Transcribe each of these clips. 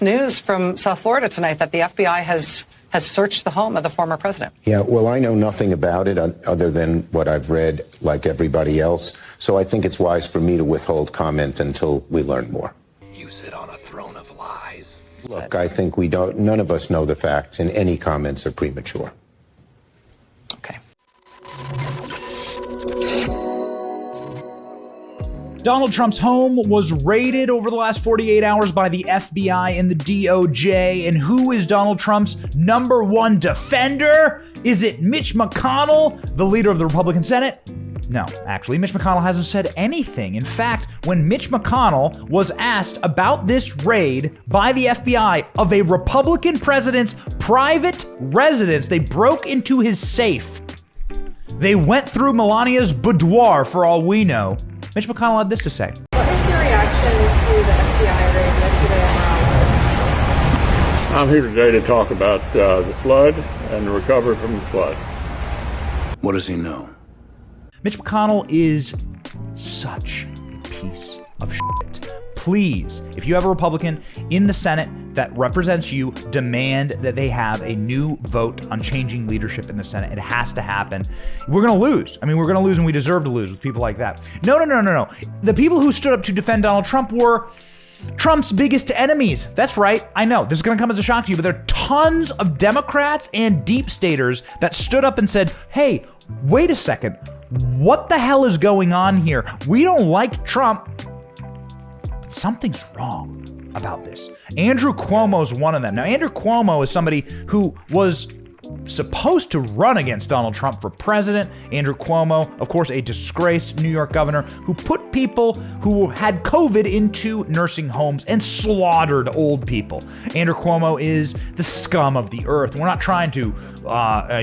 News from South Florida tonight that the FBI has searched the home of the former president. Yeah, well, I know nothing about it other than what I've read, like everybody else. So I think it's wise for me to withhold comment until we learn more. You sit on a throne of lies. Look, I think none of us know the facts, and any comments are premature. Okay. Donald Trump's home was raided over the last 48 hours by the FBI and the DOJ. And who is Donald Trump's number one defender? Is it Mitch McConnell, the leader of the Republican Senate? No, actually, Mitch McConnell hasn't said anything. In fact, when Mitch McConnell was asked about this raid by the FBI of a Republican president's private residence, they broke into his safe. They went through Melania's boudoir, for all we know. Mitch McConnell had this to say. What is your reaction to the FBI raid yesterday at Mar-a-Lago? I'm here today to talk about the flood and the recovery from the flood. What does he know? Mitch McConnell is such a piece of shit. Please, if you have a Republican in the Senate that represents you, demand that they have a new vote on changing leadership in the Senate. It has to happen. We're going to lose. I mean, we're going to lose, and we deserve to lose with people like that. No. The people who stood up to defend Donald Trump were Trump's biggest enemies. That's right. I know this is going to come as a shock to you, but there are tons of Democrats and deep staters that stood up and said, hey, wait a second. What the hell is going on here? We don't like Trump. Something's wrong about this. Andrew Cuomo is one of them. Now, Andrew Cuomo is somebody who was supposed to run against Donald Trump for president. Andrew Cuomo, of course, a disgraced New York governor who put people who had COVID into nursing homes and slaughtered old people. Andrew Cuomo is the scum of the earth. We're not trying to,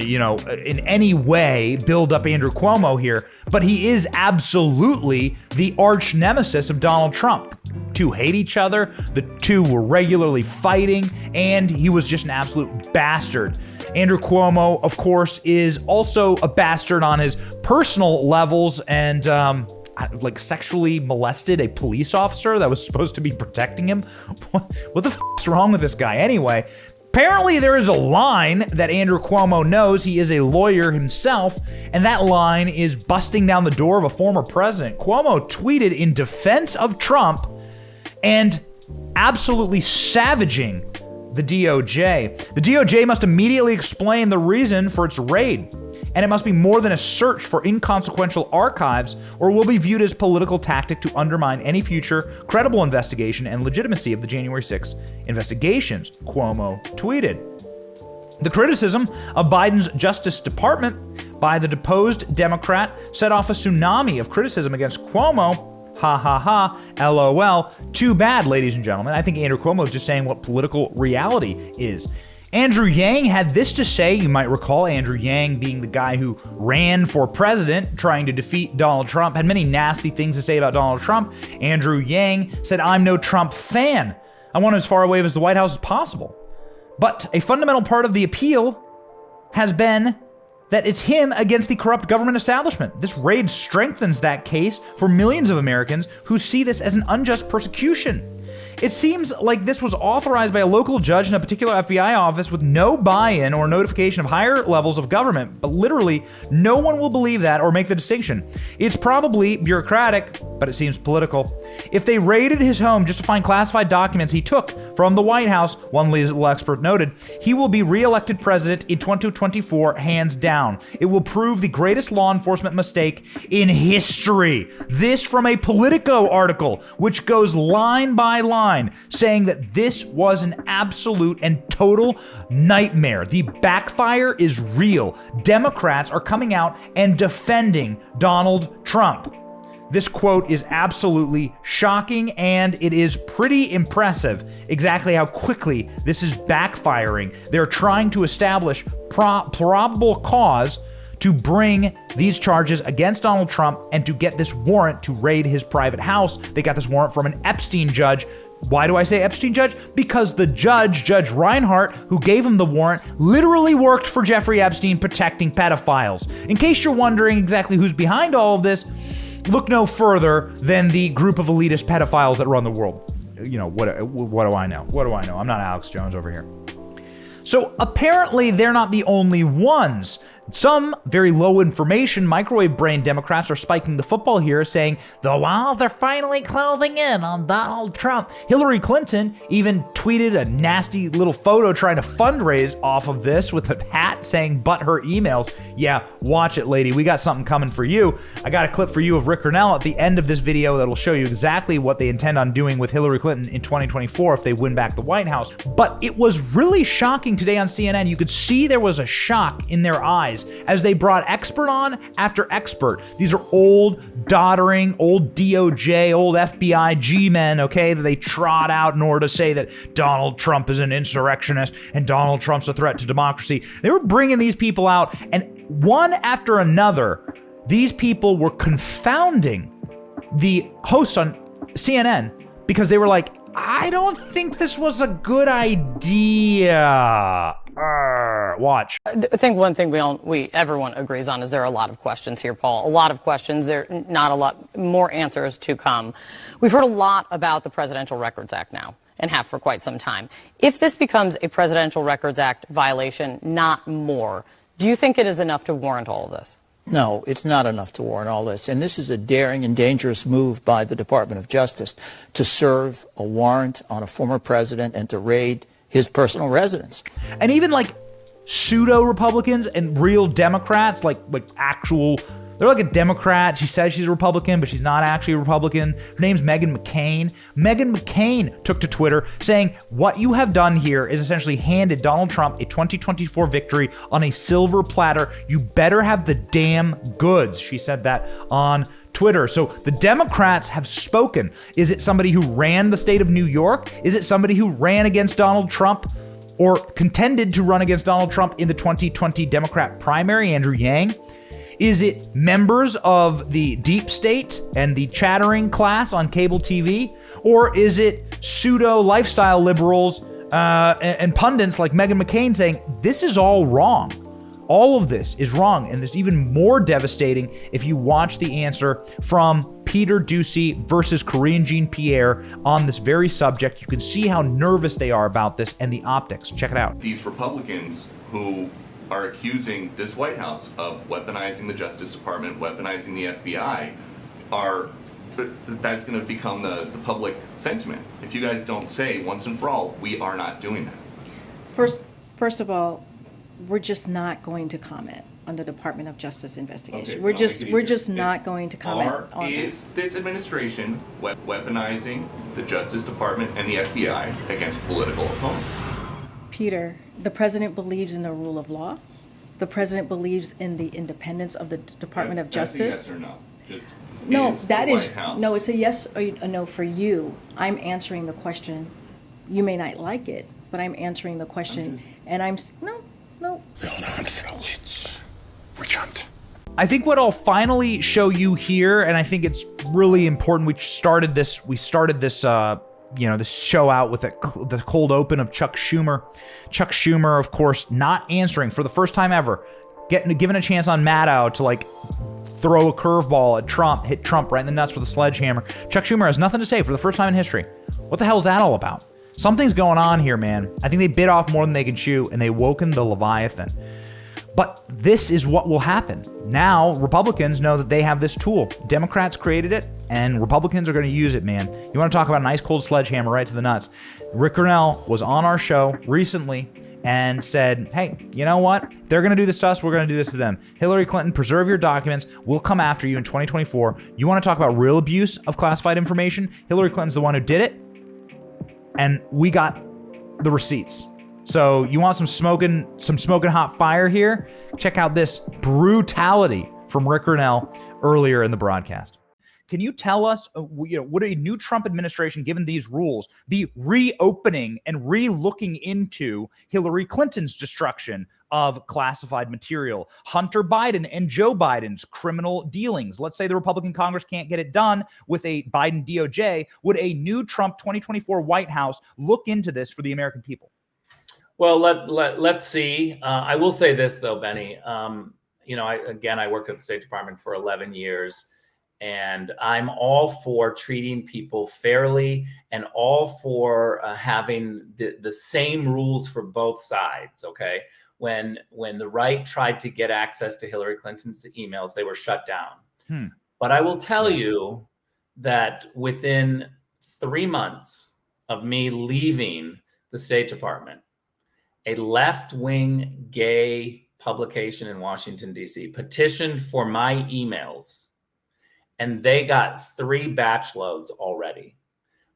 in any way build up Andrew Cuomo here, but he is absolutely the arch nemesis of Donald Trump. Two hate each other, the two were regularly fighting, and he was just an absolute bastard. Andrew Cuomo, of course, is also a bastard on his personal levels and sexually molested a police officer that was supposed to be protecting him. What the f***'s wrong with this guy anyway? Apparently there is a line that Andrew Cuomo knows. He is a lawyer himself, and that line is busting down the door of a former president. Cuomo tweeted in defense of Trump and absolutely savaging the DOJ. The DOJ must immediately explain the reason for its raid, and it must be more than a search for inconsequential archives, or will be viewed as a political tactic to undermine any future credible investigation and legitimacy of the January 6th investigations, Cuomo tweeted. The criticism of Biden's Justice Department by the deposed Democrat set off a tsunami of criticism against Cuomo. Ha ha ha, LOL. Too bad, ladies and gentlemen. I think Andrew Cuomo is just saying what political reality is. Andrew Yang had this to say. You might recall Andrew Yang being the guy who ran for president trying to defeat Donald Trump, had many nasty things to say about Donald Trump. Andrew Yang said, I'm no Trump fan. I want as far away as the White House as possible. But a fundamental part of the appeal has been that it's him against the corrupt government establishment. This raid strengthens that case for millions of Americans who see this as an unjust persecution. It seems like this was authorized by a local judge in a particular FBI office with no buy-in or notification of higher levels of government, but literally no one will believe that or make the distinction. It's probably bureaucratic, but it seems political. If they raided his home just to find classified documents he took from the White House, one legal expert noted, he will be re-elected president in 2024 hands down. It will prove the greatest law enforcement mistake in history. This from a Politico article, which goes line by line, saying that this was an absolute and total nightmare. The backfire is real. Democrats are coming out and defending Donald Trump. This quote is absolutely shocking, and it is pretty impressive exactly how quickly this is backfiring. They're trying to establish probable cause to bring these charges against Donald Trump and to get this warrant to raid his private house. They got this warrant from an Epstein judge. Why do I say Epstein judge? Because the judge, Judge Reinhart, who gave him the warrant, literally worked for Jeffrey Epstein protecting pedophiles. In case you're wondering exactly who's behind all of this, look no further than the group of elitist pedophiles that run the world. you know, what do I know? What do I know? I'm not Alex Jones over here. So apparently they're not the only ones. Some very low information microwave brain Democrats are spiking the football here, saying the walls are finally closing in on Donald Trump. Hillary Clinton even tweeted a nasty little photo trying to fundraise off of this with a hat saying but her emails. Yeah, watch it, lady. We got something coming for you. I got a clip for you of Rick Grenell at the end of this video that'll show you exactly what they intend on doing with Hillary Clinton in 2024 if they win back the White House. But it was really shocking today on CNN. You could see there was a shock in their eyes as they brought expert on after expert. These are old, doddering, old DOJ, old FBI G-men, okay, that they trot out in order to say that Donald Trump is an insurrectionist and Donald Trump's a threat to democracy. They were bringing these people out, and one after another, these people were confounding the host on CNN because they were like, I don't think this was a good idea. Watch. I think one thing everyone agrees on is there are a lot of questions here, Paul. A lot of questions. There not a lot more answers to come. We've heard a lot about the Presidential Records Act now and have for quite some time. If this becomes a Presidential Records Act violation, not more, do you think it is enough to warrant all of this? No, it's not enough to warrant all this. And this is a daring and dangerous move by the Department of Justice to serve a warrant on a former president and to raid his personal residence. And even like pseudo-Republicans and real Democrats, like actual, they're like a Democrat. She says she's a Republican, but she's not actually a Republican. Her name's Meghan McCain. Meghan McCain took to Twitter saying, what you have done here is essentially handed Donald Trump a 2024 victory on a silver platter. You better have the damn goods. She said that on Twitter. So the Democrats have spoken. Is it somebody who ran the state of New York? Is it somebody who ran against Donald Trump or contended to run against Donald Trump in the 2020 Democrat primary, Andrew Yang? Is it members of the deep state and the chattering class on cable TV? Or is it pseudo lifestyle liberals and pundits like Meghan McCain saying, this is all wrong? All of this is wrong. And it's even more devastating if you watch the answer from Peter Doocy versus Karine Jean-Pierre on this very subject. You can see how nervous they are about this and the optics. Check it out. These Republicans who are accusing this White House of weaponizing the Justice Department, weaponizing the FBI, that's going to become the public sentiment. If you guys don't say once and for all, we are not doing that. First of all, we're just not going to comment on the Department of Justice investigation. Okay, we're just not going to comment on Is this administration weaponizing the Justice Department and the FBI against political opponents? Peter, the president believes in the rule of law. The president believes in the independence of the Department of Justice. That's a yes or no? Just no, is that the is White House... no. It's a yes or a no for you. I'm answering the question. You may not like it, but I'm answering the question, and I'm no. Witch hunt. I think what I'll finally show you here, and I think it's really important. We started this this show out with the cold open of Chuck Schumer. Chuck Schumer, of course, not answering for the first time ever, given a chance on Maddow to like throw a curveball at Trump, hit Trump right in the nuts with a sledgehammer. Chuck Schumer has nothing to say for the first time in history. What the hell is that all about? Something's going on here, man. I think they bit off more than they can chew, and they woken the Leviathan. But this is what will happen. Now, Republicans know that they have this tool. Democrats created it, and Republicans are going to use it, man. You want to talk about an ice cold sledgehammer right to the nuts. Rick Grenell was on our show recently and said, hey, you know what? If they're going to do this to us, we're going to do this to them. Hillary Clinton, preserve your documents. We'll come after you in 2024. You want to talk about real abuse of classified information? Hillary Clinton's the one who did it, and we got the receipts. So you want some smoking hot fire here? Check out this brutality from Rick Grenell earlier in the broadcast. Can you tell us, would a new Trump administration, given these rules, be reopening and re-looking into Hillary Clinton's destruction of classified material, Hunter Biden and Joe Biden's criminal dealings? Let's say the Republican Congress can't get it done with a Biden DOJ. Would a new Trump 2024 White House look into this for the American people? Well, let's see. I will say this, though, Benny. I worked at the State Department for 11 years. And I'm all for treating people fairly and all for having the same rules for both sides, okay? When the right tried to get access to Hillary Clinton's emails, they were shut down. But I will tell you that within 3 months of me leaving the State Department, a left-wing gay publication in Washington, D.C. petitioned for my emails, and they got 3 batch loads already.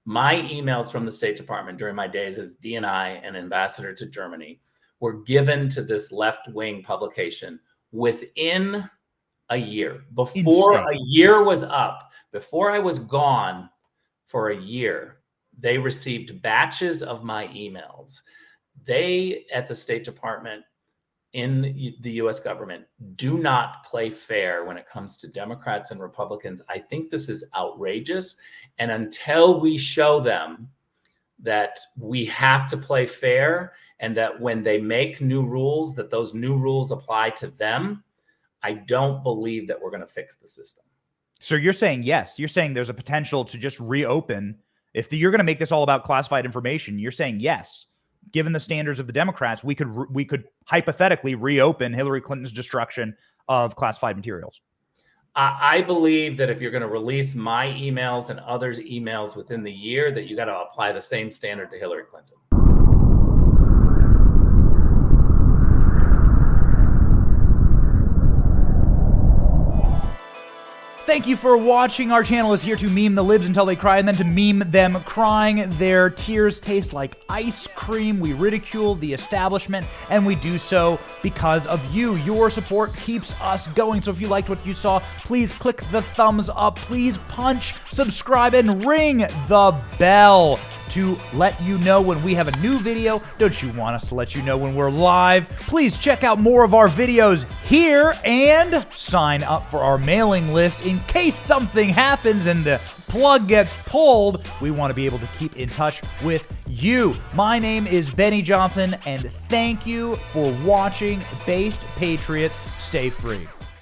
My emails from the State Department during my days as DNI and ambassador to Germany were given to this left-wing publication within a year. Before a year was up, before I was gone for a year, they received batches of my emails. They, at the State Department, in the U.S. government, do not play fair when it comes to Democrats and Republicans. I think this is outrageous. And until we show them that we have to play fair and that when they make new rules, that those new rules apply to them, I don't believe that we're going to fix the system. So you're saying yes. You're saying there's a potential to just reopen. If you're going to make this all about classified information, you're saying yes. Given the standards of the Democrats, we could hypothetically reopen Hillary Clinton's destruction of classified materials. I believe that if you're going to release my emails and others' emails within the year, that you got to apply the same standard to Hillary Clinton. Thank you for watching. Our channel is here to meme the libs until they cry and then to meme them crying. Their tears taste like ice cream. We ridicule the establishment, and we do so because of you. Your support keeps us going. So if you liked what you saw, please click the thumbs up. Please punch, subscribe, and ring the bell to let you know when we have a new video. Don't you want us to let you know when we're live? Please check out more of our videos here and sign up for our mailing list in case something happens and the plug gets pulled. We want to be able to keep in touch with you. My name is Benny Johnson, and thank you for watching. Based Patriots, stay free.